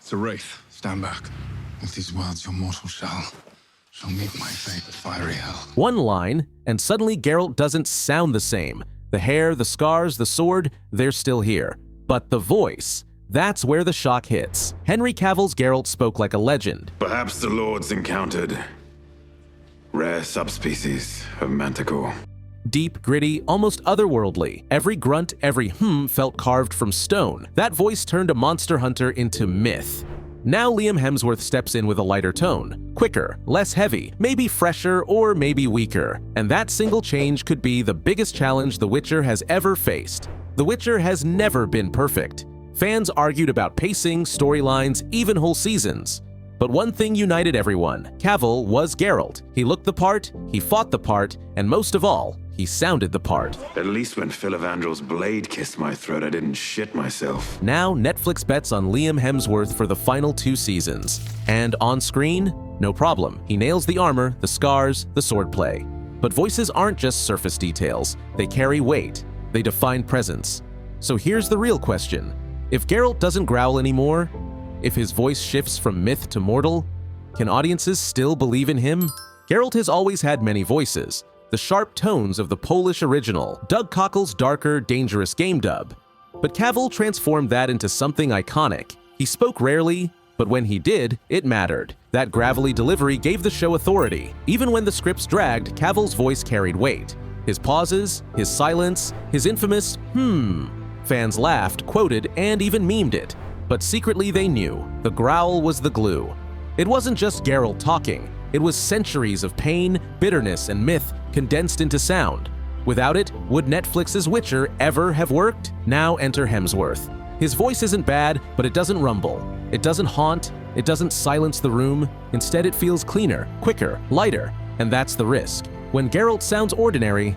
It's a wraith. Stand back. With these words, your mortal shall meet my fate with fiery hell. One line, and suddenly Geralt doesn't sound the same. The hair, the scars, the sword, they're still here. But the voice, that's where the shock hits. Henry Cavill's Geralt spoke like a legend. Perhaps the lords encountered rare subspecies of manticore. Deep, gritty, almost otherworldly. Every grunt, every felt carved from stone. That voice turned a monster hunter into myth. Now Liam Hemsworth steps in with a lighter tone. Quicker, less heavy, maybe fresher or maybe weaker. And that single change could be the biggest challenge The Witcher has ever faced. The Witcher has never been perfect. Fans argued about pacing, storylines, even whole seasons. But one thing united everyone. Cavill was Geralt. He looked the part, he fought the part, and most of all, he sounded the part. At least when Filavandrel's blade kissed my throat, I didn't shit myself. Now Netflix bets on Liam Hemsworth for the final 2 seasons. And on screen, no problem. He nails the armor, the scars, the swordplay. But voices aren't just surface details. They carry weight. They define presence. So here's the real question. If Geralt doesn't growl anymore, if his voice shifts from myth to mortal, can audiences still believe in him? Geralt has always had many voices. The sharp tones of the Polish original, Doug Cockle's darker, dangerous game dub. But Cavill transformed that into something iconic. He spoke rarely, but when he did, it mattered. That gravelly delivery gave the show authority. Even when the scripts dragged, Cavill's voice carried weight. His pauses, his silence, his infamous Fans laughed, quoted, and even memed it. But secretly they knew, the growl was the glue. It wasn't just Geralt talking. It was centuries of pain, bitterness, and myth condensed into sound. Without it, would Netflix's Witcher ever have worked? Now enter Hemsworth. His voice isn't bad, but it doesn't rumble. It doesn't haunt. It doesn't silence the room. Instead, it feels cleaner, quicker, lighter. And that's the risk. When Geralt sounds ordinary,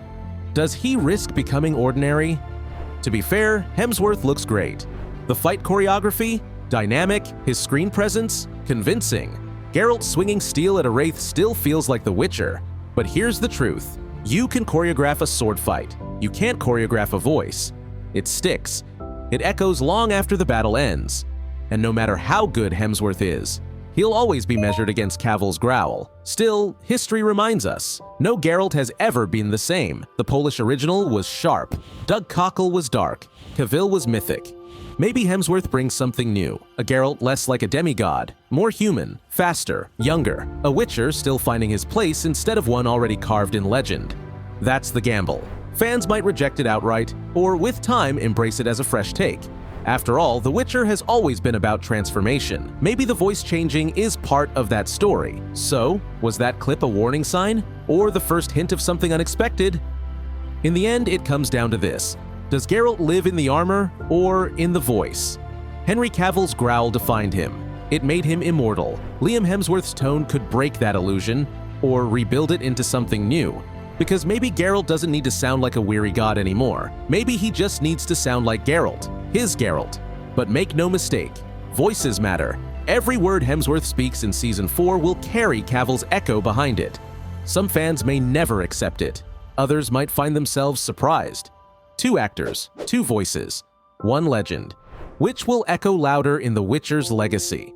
does he risk becoming ordinary? To be fair, Hemsworth looks great. The fight choreography? Dynamic. His screen presence? Convincing. Geralt swinging steel at a wraith still feels like The Witcher. But here's the truth. You can choreograph a sword fight. You can't choreograph a voice. It sticks. It echoes long after the battle ends. And no matter how good Hemsworth is, he'll always be measured against Cavill's growl. Still, history reminds us, no Geralt has ever been the same. The Polish original was sharp. Doug Cockle was dark. Cavill was mythic. Maybe Hemsworth brings something new, a Geralt less like a demigod, more human, faster, younger, a Witcher still finding his place instead of one already carved in legend. That's the gamble. Fans might reject it outright, or with time embrace it as a fresh take. After all, The Witcher has always been about transformation. Maybe the voice changing is part of that story. So, was that clip a warning sign? Or the first hint of something unexpected? In the end, it comes down to this. Does Geralt live in the armor or in the voice? Henry Cavill's growl defined him. It made him immortal. Liam Hemsworth's tone could break that illusion or rebuild it into something new. Because maybe Geralt doesn't need to sound like a weary god anymore. Maybe he just needs to sound like Geralt, his Geralt. But make no mistake, voices matter. Every word Hemsworth speaks in Season 4 will carry Cavill's echo behind it. Some fans may never accept it. Others might find themselves surprised. 2 actors, 2 voices, 1 legend. Which will echo louder in The Witcher's legacy?